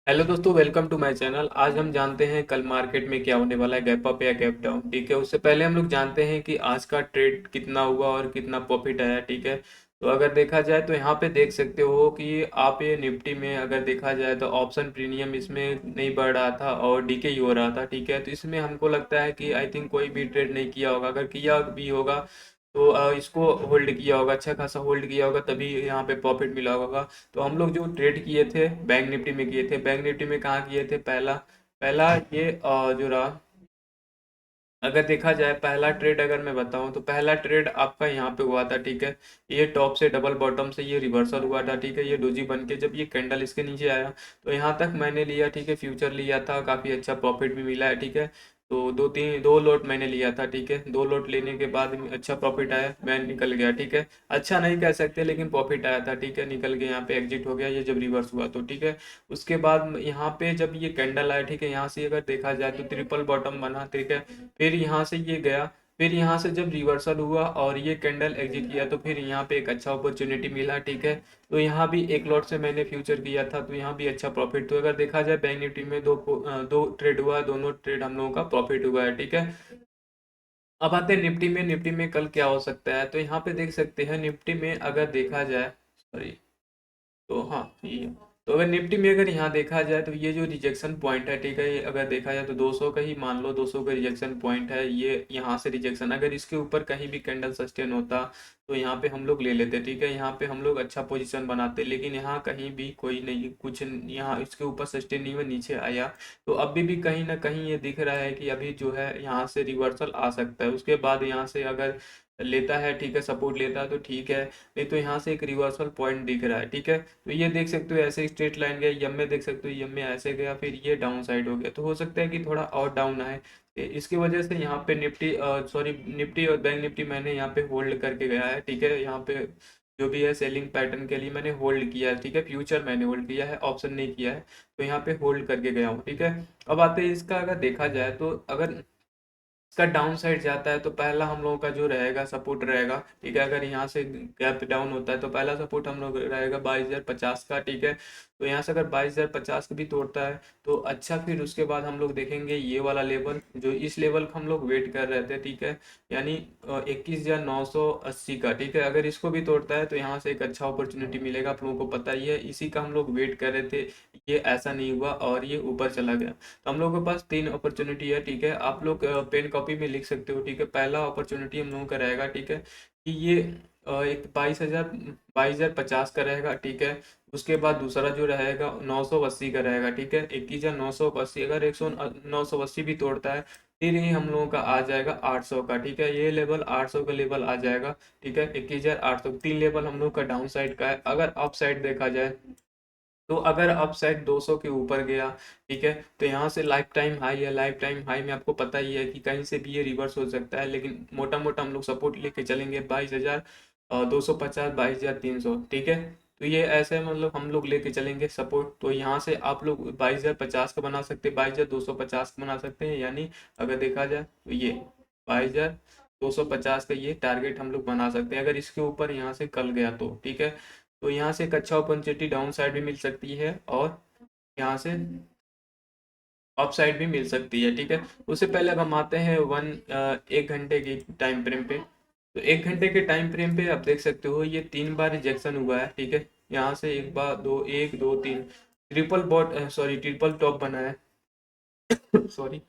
Hello दोस्तों, welcome to my channel. आज हम जानते हैं कल मार्केट में क्या होने वाला है, गैप अप या गैप डाउन। ठीक है, उससे पहले हम लोग जानते हैं कि आज का ट्रेड कितना हुआ और कितना प्रॉफिट आया। ठीक है, तो अगर देखा जाए तो यहाँ पे देख सकते हो कि आप ये निफ्टी में अगर देखा जाए तो ऑप्शन प्रीमियम इसमें नहीं बढ़ रहा था और डीके ही हो रहा था। ठीक है, तो इसमें हमको लगता है कि आई थिंक कोई भी ट्रेड नहीं किया होगा। अगर किया भी होगा तो इसको होल्ड किया होगा, अच्छा खासा होल्ड किया होगा, तभी यहाँ पे प्रॉफिट मिला होगा। तो हम लोग जो ट्रेड किए थे बैंक निफ्टी में किए थे। बैंक निफ्टी में कहाँ किए थे? पहला पहला ये जो रहा, अगर देखा जाए पहला ट्रेड अगर मैं बताऊं तो पहला ट्रेड आपका यहाँ पे हुआ था। ठीक है, ये टॉप से डबल बॉटम से ये रिवर्सल हुआ था। ठीक है, ये डोजी बन के जब ये कैंडल इसके नीचे आया तो यहाँ तक मैंने लिया। ठीक है, फ्यूचर लिया था, काफ़ी अच्छा प्रॉफिट भी मिला है। ठीक है, तो दो लोट मैंने लिया था। ठीक है, दो लोट लेने के बाद अच्छा प्रॉफिट आया, मैं निकल गया। ठीक है, अच्छा नहीं कह सकते लेकिन प्रॉफिट आया था। ठीक है, निकल गया, यहाँ पे एग्जिट हो गया ये जब रिवर्स हुआ तो। ठीक है, उसके बाद यहाँ पे जब ये कैंडल आया, ठीक है, यहाँ से अगर देखा जाए तो ट्रिपल बॉटम बना। ठीक है, फिर यहाँ से ये गया, फिर यहाँ से जब रिवर्सल हुआ और ये कैंडल एग्जिट किया तो फिर यहाँ पे एक अच्छा अपॉर्चुनिटी मिला। ठीक है, तो यहाँ भी एक लॉट से मैंने फ्यूचर किया था तो यहाँ भी अच्छा प्रॉफिट। तो अगर देखा जाए बैंक निफ्टी में दो ट्रेड हुआ, दोनों ट्रेड हम लोगों का प्रॉफिट हुआ है। ठीक है, अब आते हैं निफ्टी में। निफ्टी में कल क्या हो सकता है? तो यहाँ पे देख सकते हैं निफ्टी में अगर देखा जाए, सॉरी, तो हाँ ये, तो अगर निफ्टी में अगर यहाँ देखा जाए तो ये जो रिजेक्शन पॉइंट है, ठीक है, ये अगर देखा जाए तो 200 का ही मान लो, 200 का रिजेक्शन पॉइंट है ये। यहाँ से रिजेक्शन अगर इसके ऊपर कहीं भी कैंडल सस्टेन होता तो यहाँ पे हम लोग ले लेते। ठीक है, यहाँ पे हम लोग अच्छा पोजीशन बनाते, लेकिन यहाँ कहीं भी कोई नहीं, कुछ यहाँ इसके ऊपर सस्टेन नहीं हुआ, नीचे आया। तो अभी भी कहीं ना कहीं ये दिख रहा है कि अभी जो है यहाँ से रिवर्सल आ सकता है। उसके बाद यहाँ से अगर लेता है, ठीक है, सपोर्ट लेता है तो ठीक है, नहीं तो यहाँ से एक रिवर्सल पॉइंट दिख रहा है। ठीक है, तो ये देख सकते हो ऐसे स्ट्रेट लाइन गया, यम में देख सकते हो, यम में ऐसे गया, फिर ये डाउन साइड हो गया। तो हो सकता है कि थोड़ा और डाउन आए, इसकी वजह से यहाँ पे निफ्टी, सॉरी, निफ्टी और बैंक निफ्टी मैंने यहाँ पे होल्ड करके गया है। ठीक है, यहाँ पे जो भी है सेलिंग पैटर्न के लिए मैंने होल्ड किया है। ठीक है, फ्यूचर मैंने होल्ड किया है, ऑप्शन नहीं किया है, तो यहाँ पे होल्ड करके गया हूँ। ठीक है, अब आते हैं इसका अगर देखा जाए तो अगर इसका डाउन साइड जाता है तो पहला हम लोगों का जो रहेगा सपोर्ट रहेगा। ठीक है, अगर यहाँ से गैप डाउन होता है तो पहला सपोर्ट हम लोग रहेगा 22,050 का। ठीक है, तो यहाँ से अगर 22,050 भी तोड़ता है तो अच्छा, फिर उसके बाद हम लोग देखेंगे ये वाला लेवल, जो इस लेवल का हम लोग वेट कर रहे थे। ठीक है, यानी 21,980 का। ठीक है, अगर इसको भी तोड़ता है तो यहाँ से एक अच्छा अपॉर्चुनिटी मिलेगा, आप लोगों को पता ही है, इसी का हम लोग वेट कर रहे थे। ये ऐसा नहीं हुआ और ये ऊपर चला गया, तो हम लोगों के पास तीन अपॉर्चुनिटी है। ठीक है, आप लोग पेन कॉपी में लिख सकते हो। ठीक है, पहला अपॉर्चुनिटी हम लोगों का रहेगा, ठीक है, कि ये एक 22,050 का रहेगा। ठीक है, उसके बाद दूसरा जो रहेगा 980 का रहेगा। ठीक है, 21,980, अगर 980 भी तोड़ता है फिर ये हम लोगों का आ जाएगा 800 का। ठीक है, ये लेवल 800 का लेवल आ जाएगा। ठीक है, 21,800, तीन लेवल हम लोग का डाउन साइड का है। अगर अप साइड देखा जाए तो अगर अप साइड 200 के ऊपर गया, ठीक है, तो यहाँ से लाइफ टाइम हाई है। लाइफ टाइम हाई में आपको पता ही है कि कहीं से भी ये रिवर्स हो सकता है, लेकिन मोटा मोटा हम लोग सपोर्ट लेके चलेंगे 22,250, 22,300। ठीक है, तो ये ऐसे मतलब हम लोग लेके चलेंगे सपोर्ट। तो यहाँ से आप लोग 22,050 का बना सकते हैं, 22,250 का बना सकते हैं, यानी अगर देखा जाए तो ये 22,250 का ये टारगेट हम लोग बना सकते हैं अगर इसके ऊपर यहाँ से कल गया तो। ठीक है, तो यहाँ से एक अच्छा अपॉर्चुनिटी डाउन साइड भी मिल सकती है और यहाँ से अप साइड भी मिल सकती है। ठीक है, उससे पहले अब हम आते हैं एक घंटे की टाइम फ्रेम पे। तो एक घंटे के टाइम फ्रेम पे आप देख सकते हो ये तीन बार रिजेक्शन हुआ है। ठीक है, यहाँ से एक बार, दो, एक, दो, तीन, ट्रिपल टॉप बना है। सॉरी,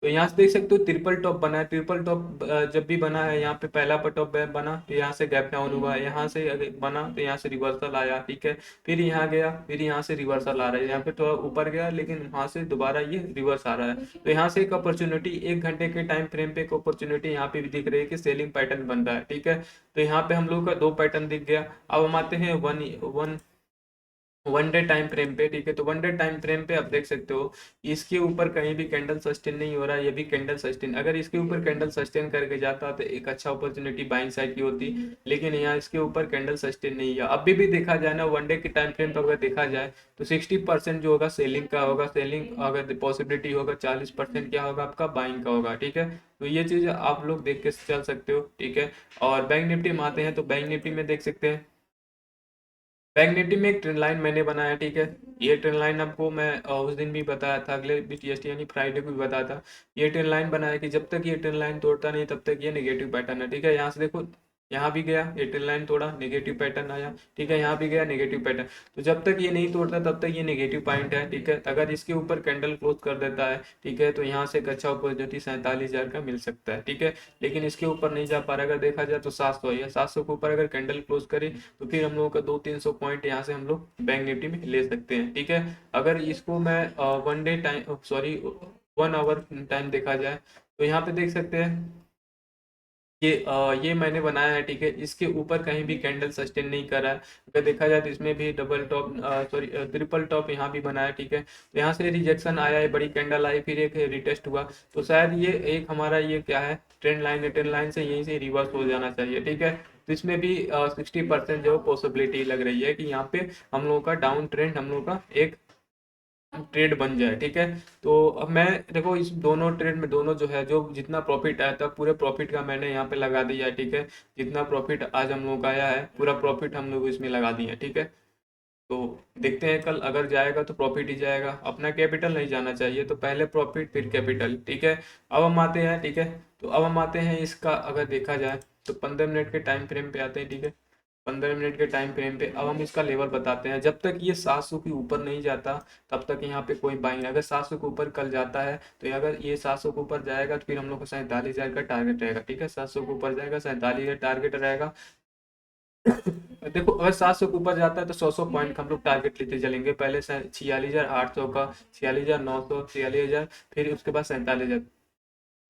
तो यहाँ से देख सकते हो ट्रिपल टॉप बना है। ट्रिपल टॉप जब भी बना है, यहाँ पे पहला पर टॉप बना तो यहाँ से गैप डाउन हुआ, यहाँ से अगर बना तो यहाँ से रिवर्सल आया। ठीक है, फिर यहाँ गया, फिर यहाँ से रिवर्सल आ रहा है, यहाँ पे थोड़ा ऊपर गया लेकिन वहाँ से दोबारा ये रिवर्स आ रहा है। तो यहाँ से एक अपॉर्चुनिटी, एक घंटे के टाइम फ्रेम पे एक अपॉर्चुनिटी यहाँ पे भी दिख रही है कि सेलिंग पैटर्न बन रहा है। ठीक है, तो यहाँ पे हम लोग का दो पैटर्न दिख गया। अब हम आते हैं one one one day time frame पे। ठीक है, तो वन डे टाइम फ्रेम पे आप देख सकते हो इसके ऊपर कहीं भी कैंडल सस्टेन नहीं हो रहा है, ये भी कैंडल सस्टेन, अगर इसके ऊपर कैंडल सस्टेन करके जाता तो एक अच्छा अपॉर्चुनिटी बाइंग साइड की होती, लेकिन यहाँ इसके ऊपर कैंडल सस्टेन नहीं है। अभी भी देखा जाए ना, वन डे के टाइम फ्रेम पर अगर देखा जाए तो 60% जो होगा सेलिंग का होगा, सेलिंग अगर पॉसिबिलिटी होगा, 40% क्या होगा आपका बाइंग का होगा। ठीक है, तो ये चीज़ आप लोग देख के चल सकते हो। ठीक है, और बैंक निफ्टी में आते हैं तो बैंक निफ्टी में देख सकते हैं, बैंक निफ्टी में एक ट्रेंड लाइन मैंने बनाया, ठीक है। ये ट्रेंड लाइन आपको मैं उस दिन भी बताया था, अगले बीटीएसटी यानी फ्राइडे को भी बताया था। ये ट्रेंड लाइन बनाया कि जब तक ये ट्रेंड लाइन तोड़ता नहीं तब तक ये नेगेटिव पैटर्न है, ठीक है। यहाँ से देखो, यहाँ भी गया, ये ट्रेंड लाइन तोड़ा, नेगेटिव पैटर्न आया, ठीक है। यहाँ भी गया, नेगेटिव पैटर्न। तो जब तक ये नहीं तोड़ता तब तक ये नेगेटिव पॉइंट है, ठीक है। अगर इसके ऊपर कैंडल क्लोज कर देता है, ठीक है, तो यहाँ से एक अच्छा अपॉर्चुनिटी 47,000 का मिल सकता है, ठीक है। लेकिन इसके ऊपर नहीं जा पा रहा। अगर देखा जाए तो 700 है, 700 के ऊपर अगर कैंडल क्लोज करे तो फिर हम लोगों का 200-300 पॉइंट यहाँ से हम लोग बैंक निफ्टी में ले सकते हैं, ठीक है। अगर इसको मैं one day time, sorry 1 hour time देखा जाए तो यहाँ पे देख सकते हैं ये मैंने बनाया है, ठीक है। इसके ऊपर कहीं भी कैंडल सस्टेन नहीं कर रहा है। अगर देखा जाए तो इसमें भी double top, sorry triple top यहाँ भी बनाया, ठीक है। तो यहाँ से रिजेक्शन आया है, बड़ी कैंडल आई, फिर एक रिटेस्ट हुआ। तो शायद ये एक हमारा ये क्या है, ट्रेंड लाइन है, ट्रेंड लाइन से यहीं से रिवर्स हो जाना चाहिए, ठीक है। तो इसमें भी 60% जो पॉसिबिलिटी लग रही है कि यहाँ पे हम लोगों का डाउन ट्रेंड, हम लोग का एक ट्रेड बन जाए, ठीक है। तो अब मैं देखो इस दोनों ट्रेड में, दोनों जो है, जो जितना प्रॉफिट आया था पूरे प्रॉफिट का मैंने यहाँ पे लगा दिया है, ठीक है। जितना प्रॉफिट आज हम लोग का आया है पूरा प्रॉफिट हम लोग इसमें लगा दिए हैं, ठीक है। तो देखते हैं कल अगर जाएगा तो प्रॉफिट ही जाएगा, अपना कैपिटल नहीं जाना चाहिए। तो पहले प्रॉफिट फिर कैपिटल, ठीक है। अब हम आते हैं, ठीक है। तो अब हम आते हैं इसका, अगर देखा जाए तो 15 मिनट के टाइम फ्रेम पे आते हैं, ठीक है। 15 मिनट के टाइम फ्रेम पे अब हम इसका लेवल बताते हैं। जब तक ये 700 के ऊपर नहीं जाता तब तक यहाँ पे कोई बाइंग, अगर 700 के ऊपर कल जाता है तो अगर ये 700 के ऊपर जाएगा तो फिर हम लोग को 47,000 का टारगेट रहेगा, ठीक है। 700 के ऊपर जाएगा, 47,000 टारगेट रहेगा। देखो अगर 700 के ऊपर जाता है तो 100 पॉइंट का हम लोग टारगेट लेते चलेंगे। पहले 46,800 का, 46,900, 46,000, फिर उसके बाद 47,000।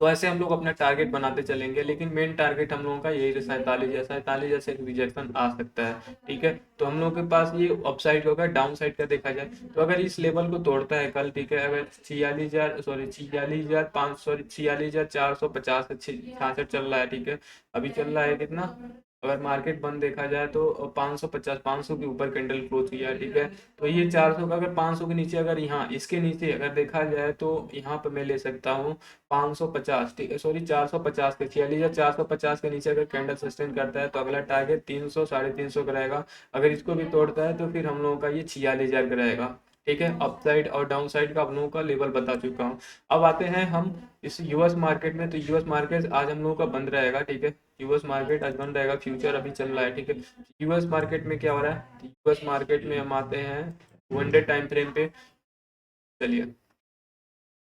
तो ऐसे हम लोग अपना टारगेट बनाते चलेंगे, लेकिन मेन टारगेट हम लोगों का यही 47,000, 47,000 से रिजेक्शन आ सकता है, ठीक है। तो हम लोग के पास ये अपसाइड होगा, डाउन साइड का देखा जाए तो अगर इस लेवल को तोड़ता है कल, ठीक है। अगर 46,000, सॉरी 46,500, सॉरी 46,450 66 चल रहा है, ठीक है। अभी चल रहा है कितना, अगर मार्केट बंद देखा जाए तो 550, 500 के ऊपर कैंडल क्लोज किया है, ठीक है। तो ये 400 का, अगर 500 के नीचे, अगर यहाँ इसके नीचे अगर देखा जाए तो यहाँ पे मैं ले सकता हूँ 550, ठीक है। सॉरी 450 के, 46,450 के नीचे अगर कैंडल सस्टेन करता है तो अगला टारगेट 300, 350 का रहेगा। अगर इसको भी तोड़ता है तो फिर हम लोगों का ये 46,000 का रहेगा, ठीक है। अप साइड और डाउन साइड का आप लोगों का लेवल बता चुका हूँ। अब आते हैं हम इस यूएस मार्केट में। तो यूएस मार्केट आज हम लोगों का बंद रहेगा, ठीक है। यूएस मार्केट आज बंद रहेगा, फ्यूचर अभी चल रहा है, ठीक है। यूएस मार्केट में क्या हो रहा है, यूएस मार्केट में हम आते हैं 1 डे टाइम फ्रेम पे। चलिए,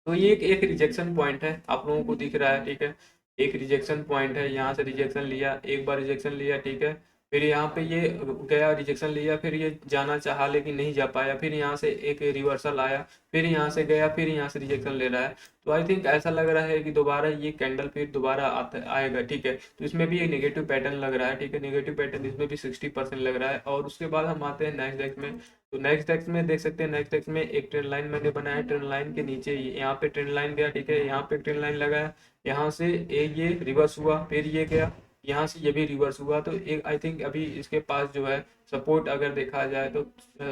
तो ये एक रिजेक्शन पॉइंट है, आप लोगों को दिख रहा है, ठीक है। एक रिजेक्शन पॉइंट है, यहाँ से रिजेक्शन लिया, एक बार रिजेक्शन लिया, ठीक है। फिर यहाँ पे ये गया, रिजेक्शन लिया, फिर ये जाना चाहा लेकिन नहीं जा पाया, फिर यहाँ से एक रिवर्सल आया, फिर यहाँ से गया, फिर यहाँ से रिजेक्शन ले रहा है। तो आई थिंक ऐसा लग रहा है कि दोबारा ये कैंडल फिर दोबारा आता आएगा, ठीक है। तो इसमें भी एक नेगेटिव पैटर्न लग रहा है, ठीक है। नेगेटिव पैटर्न इसमें भी 60% लग रहा है। और उसके बाद हम आते हैं नेक्स्ट डेस्क में। तो नेक्स्ट डेस्क में देख सकते हैं, नेक्स्ट डेस्क में एक ट्रेंड लाइन मैंने बनाया, ट्रेंड लाइन के नीचे यहाँ पे ट्रेंड लाइन गया, ठीक है। यहाँ पे ट्रेंड लाइन लगाया, यहाँ से ये रिवर्स हुआ, फिर ये गया, यहाँ से ये भी रिवर्स हुआ। तो एक आई थिंक अभी इसके पास जो है सपोर्ट अगर देखा जाए तो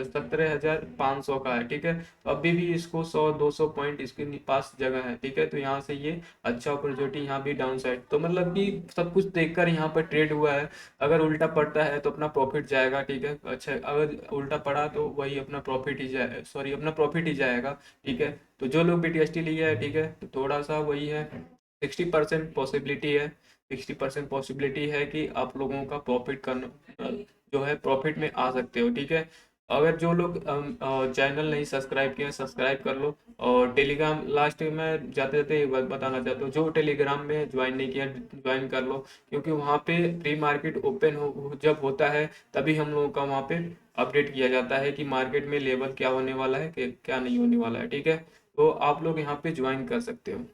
17,500 का है, ठीक है। तो अभी भी इसको 100-200 पॉइंट इसके पास जगह है, ठीक है। तो यहाँ से ये अच्छा अपॉर्चुनिटी, यहाँ भी डाउन साइड। तो मतलब कि सब कुछ देखकर यहाँ पर ट्रेड हुआ है। अगर उल्टा पड़ता है तो अपना प्रॉफिट जाएगा, ठीक है। अच्छा, अगर उल्टा पड़ा तो वही अपना प्रॉफिट ही जाए, सॉरी अपना प्रॉफिट ही जाएगा, ठीक है। तो जो लोग बीटीएसटी लिया है, ठीक है, तो थोड़ा सा वही है, 60% पॉसिबिलिटी है, 60% पॉसिबिलिटी है कि आप लोगों का प्रॉफिट करना जो है प्रॉफिट में आ सकते हो, ठीक है। अगर जो लोग चैनल नहीं सब्सक्राइब किए सब्सक्राइब कर लो। और टेलीग्राम, लास्ट में जाते जाते एक बात बताना चाहता हूँ, जो टेलीग्राम में ज्वाइन नहीं किया ज्वाइन कर लो, क्योंकि वहाँ पे प्री मार्केट ओपन जब होता है तभी हम लोगों का वहाँ पे अपडेट किया जाता है कि मार्केट में लेवल क्या होने वाला है, क्या नहीं होने वाला है, ठीक है। तो आप लोग यहाँ पे ज्वाइन कर सकते हो।